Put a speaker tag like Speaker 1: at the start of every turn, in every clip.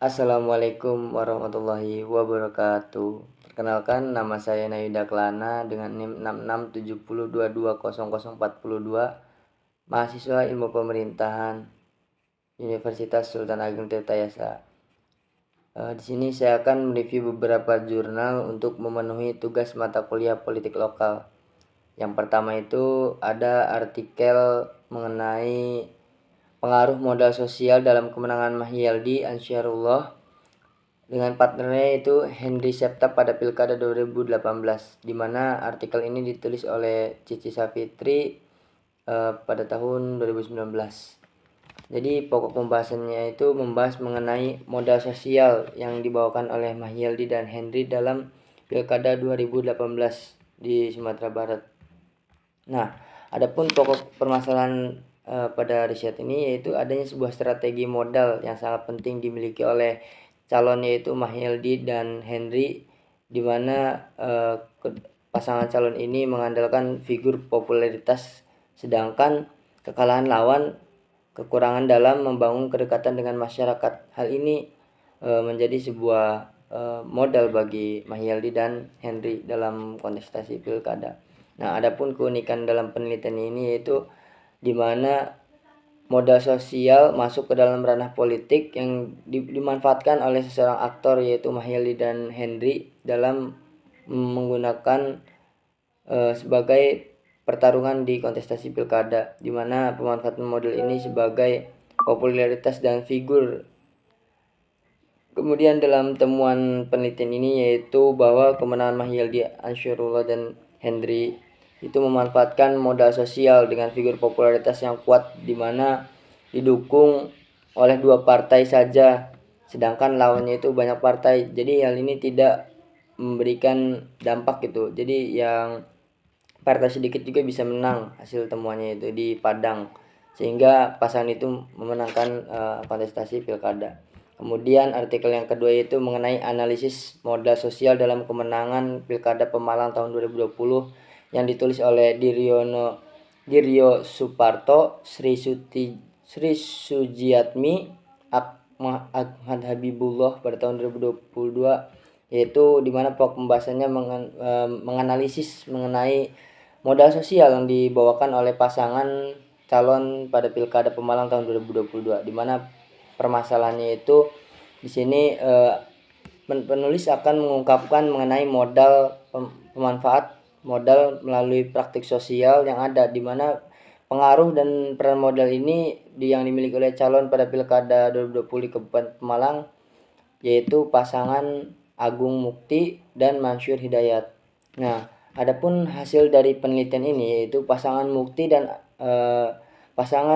Speaker 1: Assalamualaikum warahmatullahi wabarakatuh. Perkenalkan, nama saya Nayuda Kelana dengan NIM 6670220042, mahasiswa Ilmu Pemerintahan Universitas Sultan Ageng Tirtayasa. Di sini saya akan mereview beberapa jurnal untuk memenuhi tugas mata kuliah politik lokal. Yang pertama itu ada artikel mengenai pengaruh modal sosial dalam kemenangan Mahyildi Ansyarullah dengan partnernya itu Henry Septa pada Pilkada 2018, di mana artikel ini ditulis oleh Cici Savitri pada tahun 2019. Jadi pokok pembahasannya itu membahas mengenai modal sosial yang dibawakan oleh Mahyildi dan Henry dalam Pilkada 2018 di Sumatera Barat. Nah, adapun pokok permasalahan pada riset ini yaitu adanya sebuah strategi modal yang sangat penting dimiliki oleh calon yaitu Mahyildi dan Henry, di mana pasangan calon ini mengandalkan figur popularitas, sedangkan kekalahan lawan kekurangan dalam membangun kedekatan dengan masyarakat. Hal ini menjadi sebuah modal bagi Mahyildi dan Henry dalam kontestasi pilkada. Nah, adapun keunikan dalam penelitian ini yaitu di mana modal sosial masuk ke dalam ranah politik yang dimanfaatkan oleh seseorang aktor yaitu Mahyildi dan Henry dalam menggunakan sebagai pertarungan di kontestasi pilkada, di mana pemanfaatan model ini sebagai popularitas dan figur. Kemudian dalam temuan penelitian ini yaitu bahwa kemenangan Mahyildi Ansyarullah dan Henry itu memanfaatkan modal sosial dengan figur popularitas yang kuat, di mana didukung oleh 2 partai saja, sedangkan lawannya itu banyak partai. Jadi hal ini tidak memberikan dampak gitu. Jadi yang partai sedikit juga bisa menang hasil temuannya itu di Padang, sehingga pasangan itu memenangkan kontestasi pilkada. Kemudian artikel yang kedua itu mengenai analisis modal sosial dalam kemenangan Pilkada Pemalang tahun 2020 yang ditulis oleh Diryo Suparto, Sri Sujiatmi, Ahmad Habibullah pada tahun 2022, yaitu di mana pokok pembahasannya menganalisis mengenai modal sosial yang dibawakan oleh pasangan calon pada Pilkada Pemalang tahun 2022, di mana permasalahannya itu di sini penulis akan mengungkapkan mengenai modal pemanfaat modal melalui praktik sosial yang ada, di mana pengaruh dan peran modal ini yang dimiliki oleh calon pada Pilkada 2020 di Kabupaten Pemalang yaitu pasangan Agung Mukti dan Mansur Hidayat. Nah, adapun hasil dari penelitian ini yaitu pasangan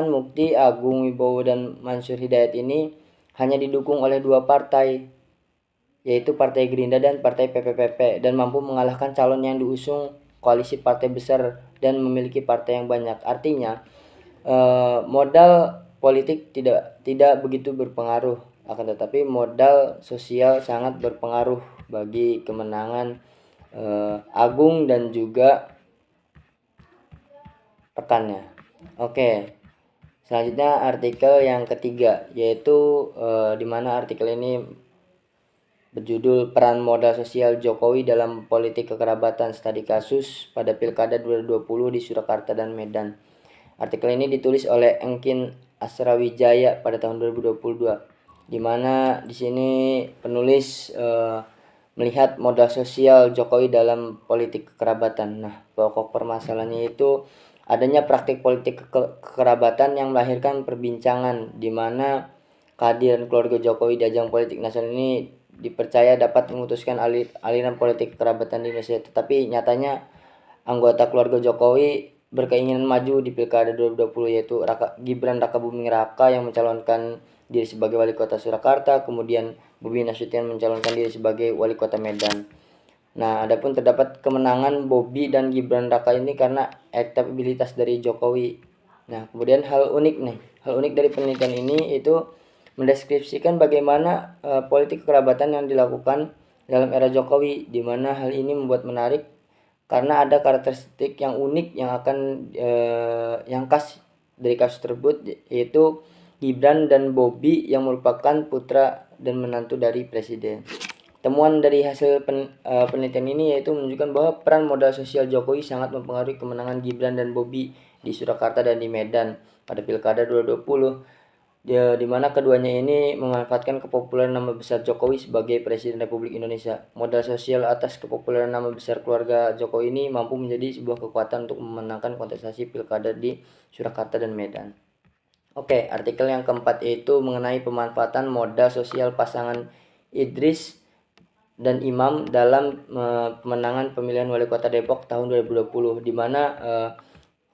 Speaker 1: Mukti Agung Wibowo dan Mansur Hidayat ini hanya didukung oleh 2 partai yaitu Partai Gerindra dan Partai PPPP, dan mampu mengalahkan calon yang diusung koalisi partai besar dan memiliki partai yang banyak. Artinya modal politik tidak begitu berpengaruh, akan tetapi modal sosial sangat berpengaruh bagi kemenangan Agung dan juga rekannya. Oke. Selanjutnya artikel yang ketiga yaitu di mana artikel ini berjudul Peran Modal Sosial Jokowi dalam Politik Kekerabatan Studi Kasus pada Pilkada 2020 di Surakarta dan Medan. Artikel ini ditulis oleh Engkin Asrawijaya pada tahun 2022, di mana di sini penulis melihat modal sosial Jokowi dalam politik kekerabatan. Nah, pokok permasalahannya itu adanya praktik politik kekerabatan yang melahirkan perbincangan, di mana kehadiran keluarga Jokowi di ajang politik nasional ini dipercaya dapat memutuskan aliran politik kekerabatan di Indonesia. Tetapi nyatanya anggota keluarga Jokowi berkeinginan maju di Pilkada 2020, yaitu Gibran Rakabuming Raka yang mencalonkan diri sebagai wali kota Surakarta, kemudian Bobi Nasution mencalonkan diri sebagai wali kota Medan. Nah, adapun terdapat kemenangan Bobi dan Gibran Raka ini karena elektabilitas dari Jokowi. Nah, kemudian hal unik dari penelitian ini itu mendeskripsikan bagaimana politik kekerabatan yang dilakukan dalam era Jokowi, di mana hal ini membuat menarik karena ada karakteristik yang unik yang akan yang dari kasus tersebut, yaitu Gibran dan Bobi yang merupakan putra dan menantu dari presiden. Temuan dari hasil penelitian ini yaitu menunjukkan bahwa peran modal sosial Jokowi sangat mempengaruhi kemenangan Gibran dan Bobi di Surakarta dan di Medan pada Pilkada 2020. Di mana keduanya ini memanfaatkan kepopuleran nama besar Jokowi sebagai Presiden Republik Indonesia. Modal sosial atas kepopuleran nama besar keluarga Jokowi ini mampu menjadi sebuah kekuatan untuk memenangkan kontestasi Pilkada di Surakarta dan Medan. Oke, artikel yang keempat yaitu mengenai pemanfaatan modal sosial pasangan Idris dan Imam dalam pemenangan pemilihan wali kota Depok tahun 2020, di mana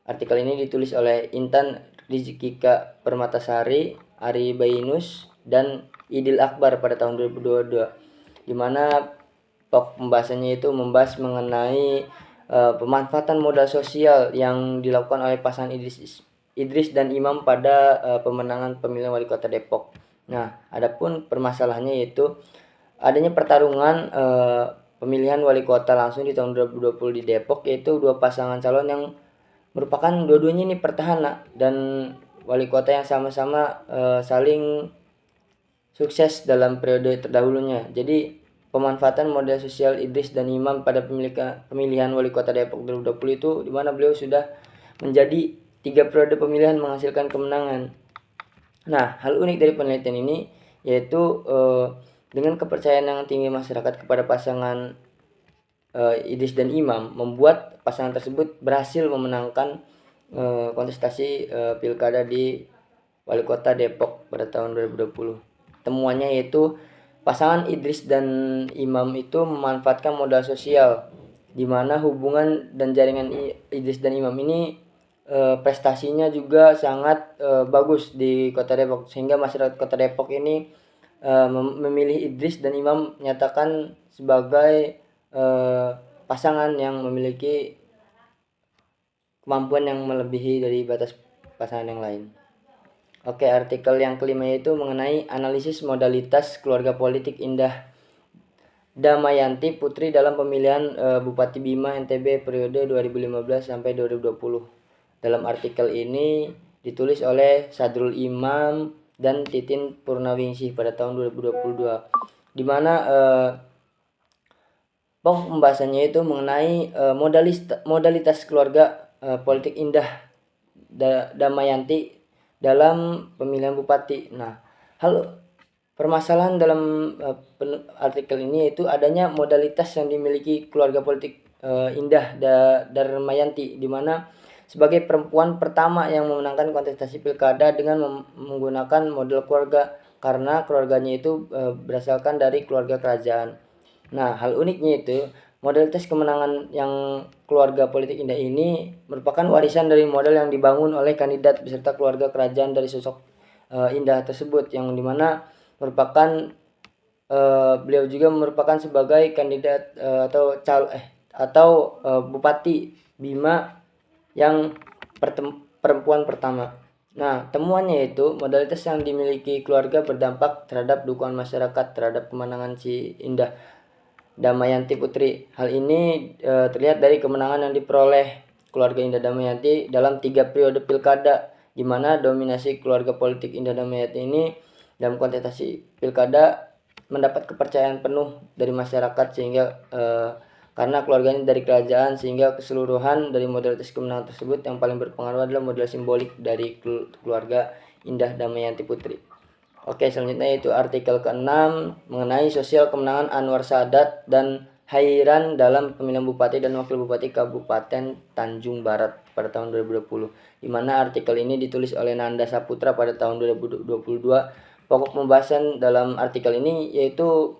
Speaker 1: artikel ini ditulis oleh Intan Rizkika Permatasari, Ari Bainus, dan Idil Akbar pada tahun 2022, di mana pembahasannya itu membahas mengenai pemanfaatan modal sosial yang dilakukan oleh pasangan Idris dan Imam pada pemenangan pemilihan wali kota Depok. Nah, adapun permasalahannya yaitu adanya pertarungan pemilihan wali kota langsung di tahun 2020 di Depok, yaitu dua pasangan calon yang merupakan dua-duanya ini petahana dan wali kota yang sama-sama saling sukses dalam periode terdahulunya. Jadi pemanfaatan modal sosial Idris dan Imam pada pemilihan wali kota Depok 2020 itu, di mana beliau sudah menjadi 3 periode pemilihan menghasilkan kemenangan. Nah, hal unik dari penelitian ini yaitu dengan kepercayaan yang tinggi masyarakat kepada pasangan Idris dan Imam membuat pasangan tersebut berhasil memenangkan kontestasi pilkada di wali kota Depok pada tahun 2020. Temuannya yaitu pasangan Idris dan Imam itu memanfaatkan modal sosial, di mana hubungan dan jaringan Idris dan Imam ini prestasinya juga sangat bagus di kota Depok, sehingga masyarakat kota Depok ini memilih Idris dan Imam menyatakan sebagai pasangan yang memiliki kemampuan yang melebihi dari batas pasangan yang lain. Oke, artikel yang kelima yaitu mengenai analisis modalitas keluarga politik Indah Damayanti Putri dalam pemilihan Bupati Bima NTB periode 2015 sampai 2020. Dalam artikel ini ditulis oleh Sadrul Imam dan Titin Purnawingsih pada tahun 2022, di mana pokok pembahasannya itu mengenai modalitas keluarga politik Indah Damayanti dalam pemilihan bupati. Nah, hal permasalahan dalam artikel ini yaitu adanya modalitas yang dimiliki keluarga politik Indah Damayanti, di mana sebagai perempuan pertama yang memenangkan kontestasi pilkada dengan menggunakan model keluarga, karena keluarganya itu berasalkan dari keluarga kerajaan. Nah, hal uniknya itu modalitas kemenangan yang keluarga politik Indah ini merupakan warisan dari model yang dibangun oleh kandidat beserta keluarga kerajaan dari sosok Indah tersebut, yang dimana merupakan beliau juga merupakan sebagai kandidat bupati Bima yang perempuan pertama. Nah, temuannya itu modalitas yang dimiliki keluarga berdampak terhadap dukungan masyarakat terhadap kemenangan si Indah Damayanti Putri. Hal ini terlihat dari kemenangan yang diperoleh keluarga Indah Damayanti dalam 3 periode pilkada, di mana dominasi keluarga politik Indah Damayanti ini dalam kontestasi pilkada mendapat kepercayaan penuh dari masyarakat, sehingga karena keluarganya dari kerajaan, sehingga keseluruhan dari modalitas kemenangan tersebut yang paling berpengaruh adalah modal simbolik dari keluarga Indah Damayanti Putri. Oke, selanjutnya itu artikel ke-6 mengenai sosial kemenangan Anwar Sadat dan Hairan dalam pemilihan bupati dan wakil bupati Kabupaten Tanjung Barat pada tahun 2020, di mana artikel ini ditulis oleh Nanda Saputra pada tahun 2022. Pokok pembahasan dalam artikel ini yaitu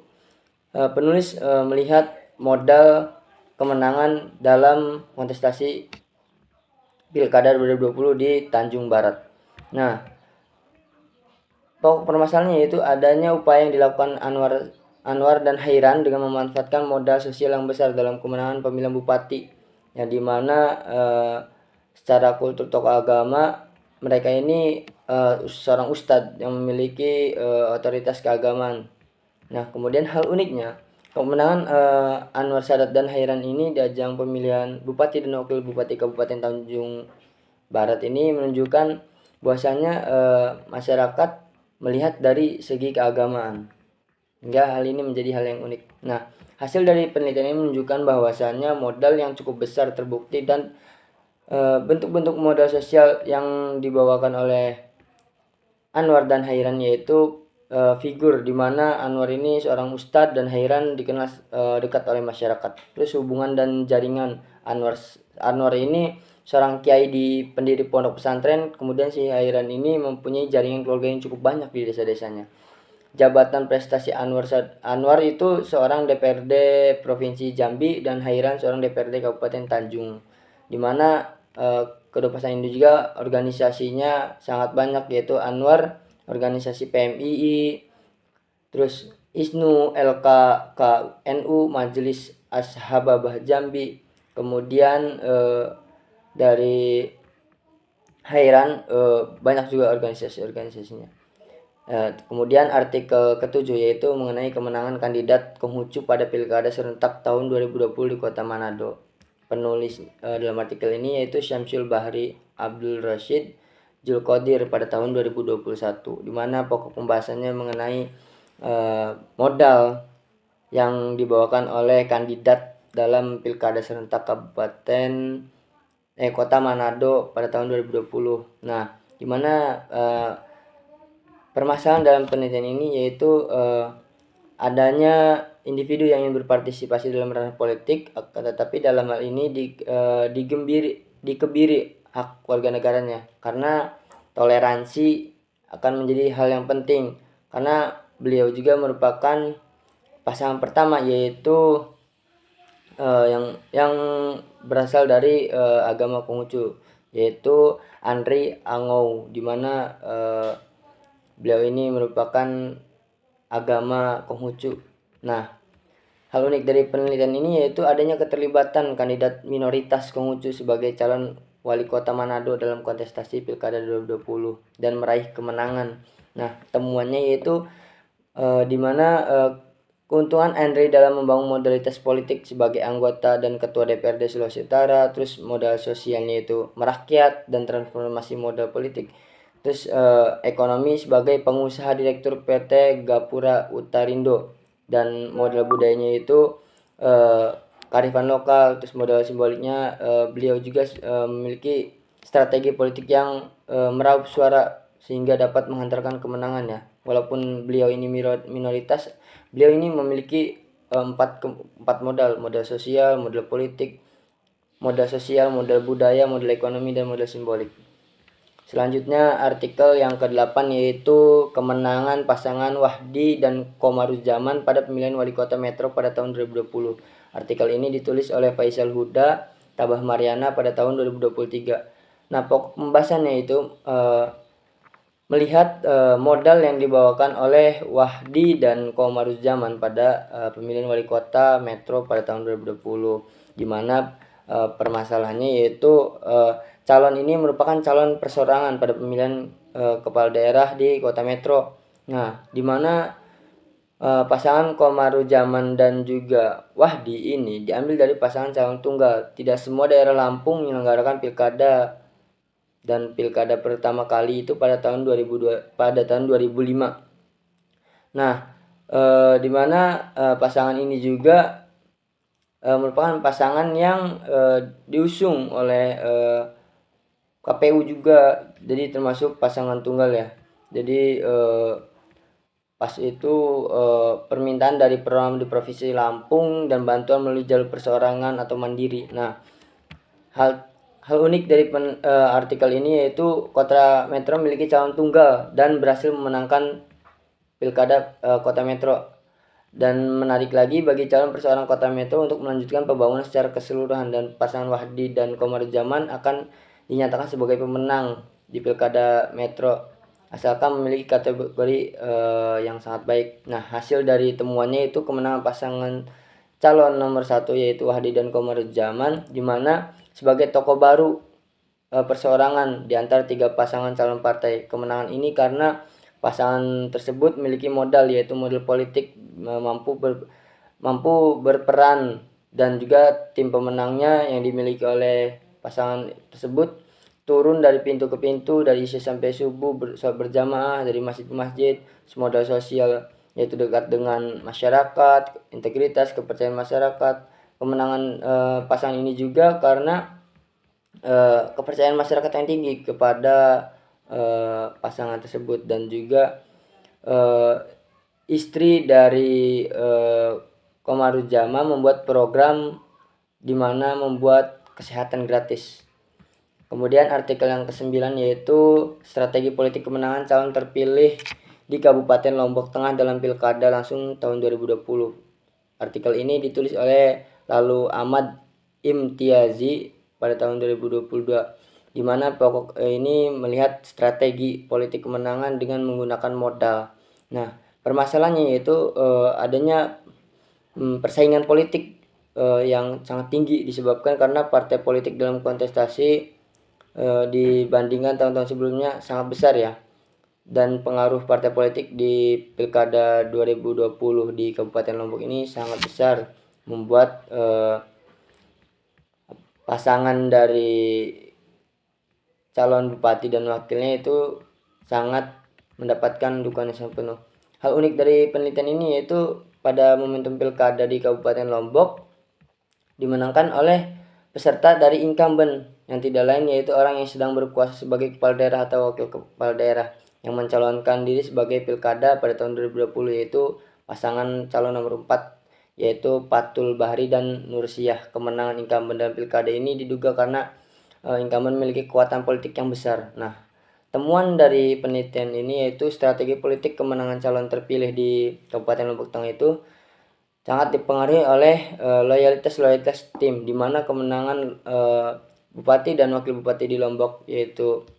Speaker 1: penulis melihat modal kemenangan dalam kontestasi Pilkada 2020 di Tanjung Barat. Nah, pokok permasalahannya yaitu adanya upaya yang dilakukan Anwar dan Hairan dengan memanfaatkan modal sosial yang besar dalam kemenangan pemilihan bupati, yang dimana secara kultur tokoh agama mereka ini seorang ustadz yang memiliki otoritas keagamaan. Nah, kemudian hal uniknya kemenangan Anwar Sadat dan Hairan ini di ajang pemilihan bupati dan wakil bupati Kabupaten Tanjung Barat ini menunjukkan bahwasanya masyarakat melihat dari segi keagamaan. hingga hal ini menjadi hal yang unik. Nah, hasil dari penelitian ini menunjukkan bahwasannya modal yang cukup besar terbukti dan bentuk-bentuk modal sosial yang dibawakan oleh Anwar dan Hairan, yaitu figur di mana Anwar ini seorang ustadz dan Hairan dikenal dekat oleh masyarakat. Terus hubungan dan jaringan Anwar ini seorang kiai di pendiri pondok pesantren, kemudian si Hairan ini mempunyai jaringan keluarga yang cukup banyak di desa-desanya. Jabatan prestasi Anwar itu seorang DPRD Provinsi Jambi dan Hairan seorang DPRD Kabupaten Tanjung, di mana kedua pasangan ini juga organisasinya sangat banyak, yaitu Anwar organisasi PMII, terus ISNU, LKKNU, Majelis Ashababah Jambi, kemudian dari Hairan banyak juga organisasinya. Kemudian artikel ketujuh yaitu mengenai kemenangan kandidat Konghucu pada Pilkada serentak tahun 2020 di Kota Manado. Penulis dalam artikel ini yaitu Syamsul Bahri Abdul Rashid Julkodir pada tahun 2021, di mana pokok pembahasannya mengenai modal yang dibawakan oleh kandidat dalam Pilkada serentak Kota Manado pada tahun 2020. Nah, di mana permasalahan dalam penelitian ini yaitu adanya individu yang ingin berpartisipasi dalam ranah politik, tetapi dalam hal ini dikebiri hak warga negaranya, karena toleransi akan menjadi hal yang penting, karena beliau juga merupakan pasangan pertama yaitu yang berasal dari agama Konghucu, yaitu Andri Angou, di mana beliau ini merupakan agama Konghucu. Nah, hal unik dari penelitian ini yaitu adanya keterlibatan kandidat minoritas Konghucu sebagai calon wali kota Manado dalam kontestasi Pilkada 2020 dan meraih kemenangan. Nah, temuannya yaitu di mana keuntungan Andre dalam membangun modalitas politik sebagai anggota dan ketua DPRD Sulawesi Utara, terus modal sosialnya itu merakyat dan transformasi modal politik. Terus ekonomi sebagai pengusaha direktur PT Gapura Utarindo, dan modal budayanya itu kearifan lokal. Terus modal simboliknya beliau juga memiliki strategi politik yang meraup suara sehingga dapat menghantarkan kemenangannya. Walaupun beliau ini minoritas, beliau ini memiliki empat modal sosial, modal politik, modal sosial, modal budaya, modal ekonomi, dan modal simbolik. Selanjutnya artikel yang ke-8 yaitu kemenangan pasangan Wahdi dan Komaruzzaman pada pemilihan wali kota Metro pada tahun 2020. Artikel ini ditulis oleh Faisal Huda Tabah Mariana pada tahun 2023. Nah, pokok pembahasannya itu melihat modal yang dibawakan oleh Wahdi dan Komaruzzaman pada pemilihan wali kota Metro pada tahun 2020, di mana permasalahannya yaitu calon ini merupakan calon perseorangan pada pemilihan kepala daerah di kota Metro. Nah, di mana pasangan Komaruzzaman dan juga Wahdi ini diambil dari pasangan calon tunggal. Tidak semua daerah Lampung menyelenggarakan pilkada, dan pilkada pertama kali itu pada tahun 2005. Nah, di mana pasangan ini juga merupakan pasangan yang diusung oleh KPU juga, jadi termasuk pasangan tunggal ya. Jadi pas itu permintaan dari program di Provinsi Lampung dan bantuan melalui jalur perseorangan atau mandiri. Nah, hal unik dari artikel ini yaitu Kota Metro memiliki calon tunggal dan berhasil memenangkan pilkada Kota Metro. Dan menarik lagi bagi calon perseorangan Kota Metro untuk melanjutkan pembangunan secara keseluruhan, dan pasangan Wahdi dan Komaruzzaman akan dinyatakan sebagai pemenang di pilkada Metro asalkan memiliki kategori yang sangat baik. Nah, hasil dari temuannya itu kemenangan pasangan calon nomor 1 yaitu Wahdi dan Komaruzzaman, di mana sebagai tokoh baru perseorangan di antara 3 pasangan calon partai. Kemenangan ini karena pasangan tersebut memiliki modal, yaitu modal politik, mampu berperan, dan juga tim pemenangnya yang dimiliki oleh pasangan tersebut turun dari pintu ke pintu, dari isya sampai subuh, berjamaah dari masjid ke masjid, modal sosial yaitu dekat dengan masyarakat, integritas, kepercayaan masyarakat. Kemenangan pasangan ini juga karena kepercayaan masyarakat yang tinggi kepada pasangan tersebut, dan juga istri dari Komarujama membuat program di mana membuat kesehatan gratis. Kemudian artikel yang ke-9 yaitu strategi politik kemenangan calon terpilih di Kabupaten Lombok Tengah dalam Pilkada langsung tahun 2020. Artikel ini ditulis oleh Lalu Ahmad Imtiazi pada tahun 2022, di mana pokok ini melihat strategi politik kemenangan dengan menggunakan modal. Nah, permasalahannya yaitu adanya persaingan politik yang sangat tinggi disebabkan karena partai politik dalam kontestasi dibandingkan tahun-tahun sebelumnya sangat besar ya, dan pengaruh partai politik di Pilkada 2020 di Kabupaten Lombok ini sangat besar, membuat pasangan dari calon bupati dan wakilnya itu sangat mendapatkan dukungan yang sangat penuh. Hal unik dari penelitian ini yaitu pada momentum Pilkada di Kabupaten Lombok dimenangkan oleh peserta dari incumbent yang tidak lain yaitu orang yang sedang berkuasa sebagai kepala daerah atau wakil kepala daerah yang mencalonkan diri sebagai pilkada pada tahun 2020, yaitu pasangan calon nomor 4 yaitu Patul Bahri dan Nursiah. Kemenangan incumbent dalam pilkada ini diduga karena incumbent memiliki kekuatan politik yang besar. Nah, temuan dari penelitian ini yaitu strategi politik kemenangan calon terpilih di Kabupaten Lombok Tengah itu sangat dipengaruhi oleh loyalitas tim, di mana kemenangan bupati dan wakil bupati di Lombok yaitu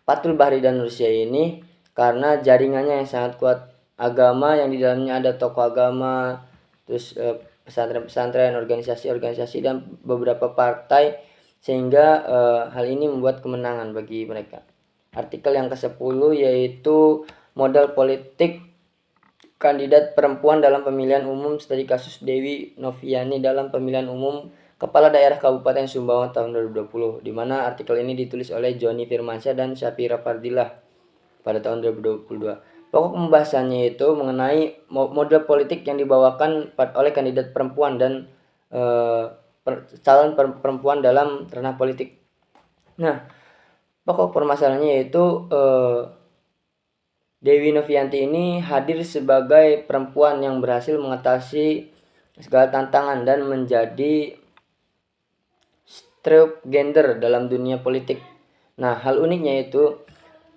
Speaker 1: Patul Bahri dan Nursia ini karena jaringannya yang sangat kuat, agama yang di dalamnya ada tokoh agama, terus pesantren-pesantren, organisasi-organisasi dan beberapa partai, sehingga hal ini membuat kemenangan bagi mereka. Artikel yang ke-10 yaitu modal politik kandidat perempuan dalam pemilihan umum studi kasus Dewi Noviani dalam pemilihan umum Kepala Daerah Kabupaten Sumbawa tahun 2020, di mana artikel ini ditulis oleh Joni Firmansyah dan Syafira Fardilah pada tahun 2022. Pokok pembahasannya itu mengenai model politik yang dibawakan oleh kandidat perempuan dan calon perempuan dalam ranah politik. Nah, pokok permasalahannya yaitu Dewi Novianti ini hadir sebagai perempuan yang berhasil mengatasi segala tantangan dan menjadi straight gender dalam dunia politik. Nah, hal uniknya itu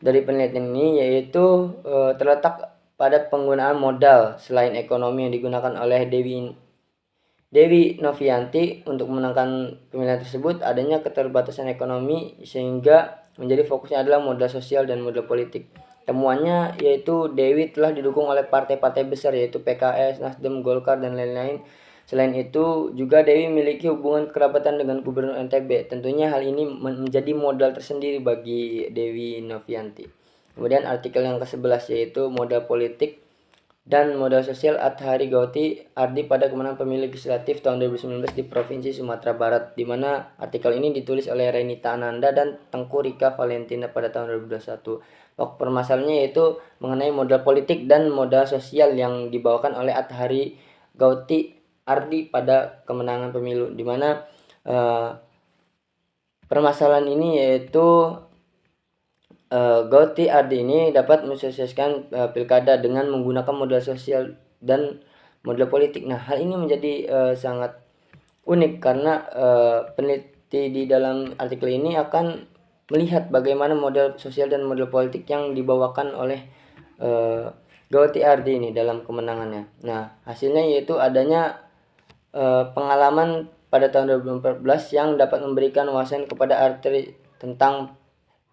Speaker 1: dari penelitian ini yaitu terletak pada penggunaan modal selain ekonomi yang digunakan oleh Dewi Novianti untuk memenangkan pemilihan tersebut. Adanya keterbatasan ekonomi sehingga menjadi fokusnya adalah modal sosial dan modal politik. Temuannya yaitu Dewi telah didukung oleh partai-partai besar yaitu PKS, Nasdem, Golkar, dan lain-lain. Selain itu juga Dewi memiliki hubungan kerabatan dengan Gubernur NTB. Tentunya hal ini menjadi modal tersendiri bagi Dewi Novianti. Kemudian artikel yang ke-11 yaitu modal politik dan modal sosial Athari Gauti Ardi pada kemenangan pemilu legislatif tahun 2019 di Provinsi Sumatera Barat, di mana artikel ini ditulis oleh Renita Ananda dan Tengku Rika Valentina pada tahun 2021. Permasalahannya yaitu mengenai modal politik dan modal sosial yang dibawakan oleh Athari Gauti Ardi pada kemenangan pemilu, di mana permasalahan ini yaitu Gauti Ardi ini dapat mensukseskan pilkada dengan menggunakan modal sosial dan modal politik. Nah, hal ini menjadi sangat unik karena peneliti di dalam artikel ini akan melihat bagaimana modal sosial dan modal politik yang dibawakan oleh Gauti Ardi ini dalam kemenangannya. Nah, hasilnya yaitu adanya pengalaman pada tahun 2014 yang dapat memberikan wawasan kepada Ardi tentang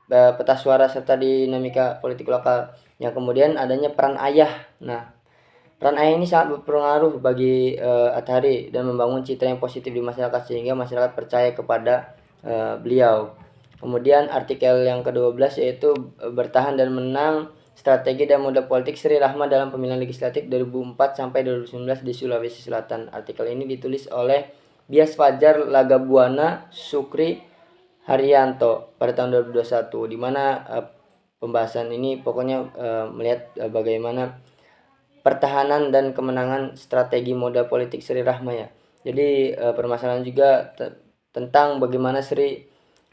Speaker 1: peta suara serta dinamika politik lokal. Yang kemudian adanya peran ayah. Nah, peran ayah ini sangat berpengaruh bagi Athari dan membangun citra yang positif di masyarakat sehingga masyarakat percaya kepada beliau. Kemudian artikel yang ke-12 yaitu bertahan dan menang strategi dan modal politik Sri Rahma dalam pemilihan legislatif 2004 sampai 2019 di Sulawesi Selatan. Artikel ini ditulis oleh Bias Fajar Lagabuana Sukri Haryanto pada tahun 2021, di mana pembahasan ini pokoknya melihat bagaimana pertahanan dan kemenangan strategi modal politik Sri Rahma ya. Jadi permasalahan juga tentang bagaimana Sri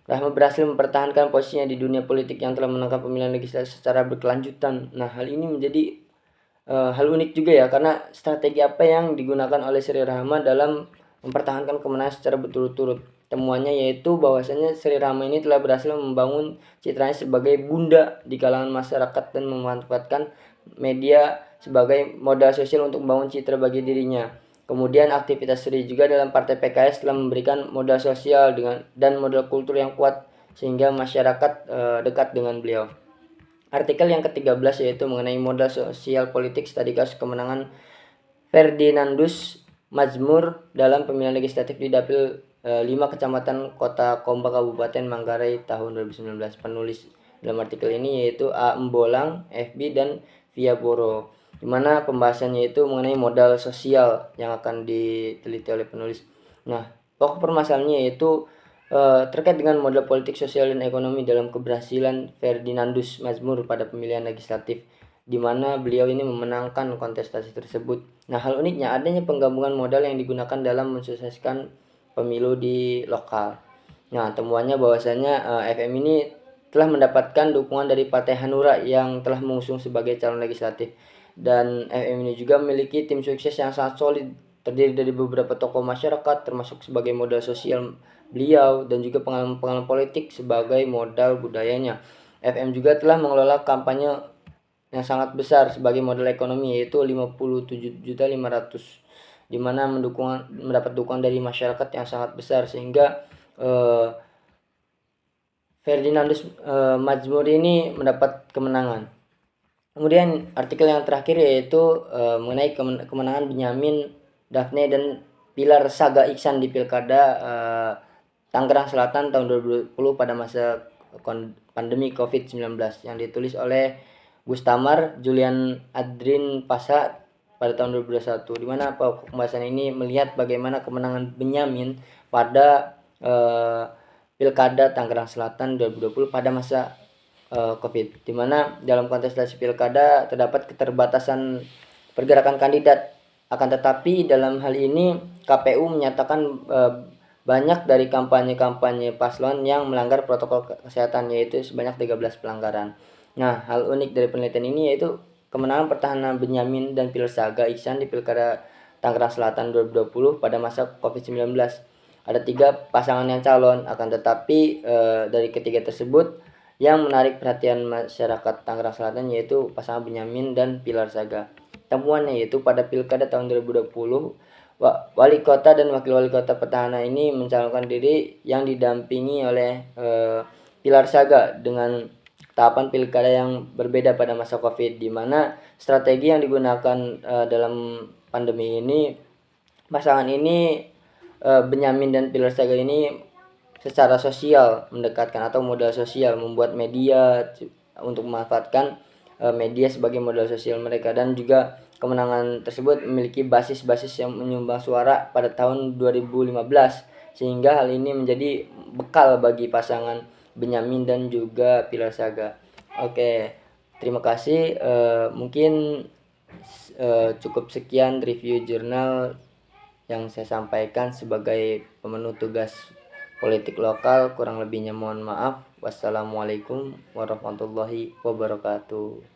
Speaker 1: Rahma berhasil mempertahankan posisinya di dunia politik yang telah menangkan pemilihan legislatif secara berkelanjutan. Nah, hal ini menjadi hal unik juga ya, karena strategi apa yang digunakan oleh Sri Rahma dalam mempertahankan kemenangan secara berturut-turut. Temuannya yaitu bahwasanya Sri Rahma ini telah berhasil membangun citranya sebagai bunda di kalangan masyarakat dan memanfaatkan media sebagai modal sosial untuk membangun citra bagi dirinya. Kemudian aktivitas Sri juga dalam partai PKS telah memberikan modal sosial dan modal kultur yang kuat sehingga masyarakat dekat dengan beliau. Artikel yang ke-13 yaitu mengenai modal sosial politik studi kasus kemenangan Ferdinandus Mazmur dalam pemilihan legislatif di Dapil 5 Kecamatan Kota Komba Kabupaten Manggarai tahun 2019. Penulis dalam artikel ini yaitu A. Embolang, FB, dan Via Boro, di mana pembahasannya itu mengenai modal sosial yang akan diteliti oleh penulis. Nah, pokok permasalahannya yaitu terkait dengan modal politik sosial dan ekonomi dalam keberhasilan Ferdinandus Mazmur pada pemilihan legislatif, di mana beliau ini memenangkan kontestasi tersebut. Nah, hal uniknya adanya penggabungan modal yang digunakan dalam mensukseskan pemilu di lokal. Nah, temuannya bahwasanya FM ini telah mendapatkan dukungan dari Partai Hanura yang telah mengusung sebagai calon legislatif, dan FM ini juga memiliki tim sukses yang sangat solid, terdiri dari beberapa tokoh masyarakat termasuk sebagai modal sosial beliau dan juga pengalaman-pengalaman politik sebagai modal budayanya. FM juga telah mengelola kampanye yang sangat besar sebagai modal ekonomi yaitu 57.500.000, di mana mendapat dukungan dari masyarakat yang sangat besar sehingga Ferdinandus Mazmur ini mendapat kemenangan. Kemudian artikel yang terakhir yaitu mengenai kemenangan Benyamin, Daphne, dan Pilar Saga Iksan di Pilkada Tangerang Selatan tahun 2020 pada masa pandemi COVID-19 yang ditulis oleh Gustamar Julian Adrin Pasa pada tahun 2021, di mana pembahasan ini melihat bagaimana kemenangan Benyamin pada Pilkada Tangerang Selatan 2020 pada masa COVID, di mana dalam kontestasi pilkada terdapat keterbatasan pergerakan kandidat. Akan tetapi dalam hal ini KPU menyatakan banyak dari kampanye-kampanye paslon yang melanggar protokol kesehatan, yaitu sebanyak 13 pelanggaran. Nah, hal unik dari penelitian ini yaitu kemenangan pertahanan Benyamin dan Pilar Saga Iksan di Pilkada Tangerang Selatan 2020 pada masa COVID-19. Ada 3 pasangan yang calon, akan tetapi dari ketiga tersebut yang menarik perhatian masyarakat Tangerang Selatan yaitu pasangan Benyamin dan Pilar Saga. Temuannya yaitu pada Pilkada tahun 2020, wali kota dan wakil wali kota petahana ini mencalonkan diri yang didampingi oleh Pilar Saga dengan tahapan pilkada yang berbeda pada masa COVID, di mana strategi yang digunakan dalam pandemi ini, pasangan ini Benyamin dan Pilar Saga ini secara sosial mendekatkan atau modal sosial, membuat media untuk memanfaatkan media sebagai modal sosial mereka, dan juga kemenangan tersebut memiliki basis-basis yang menyumbang suara pada tahun 2015, sehingga hal ini menjadi bekal bagi pasangan Benyamin dan juga Pilar Saga. Oke, terima kasih. Mungkin cukup sekian review jurnal yang saya sampaikan sebagai pemenuh tugas politik lokal. Kurang lebihnya mohon maaf. Wassalamualaikum warahmatullahi wabarakatuh.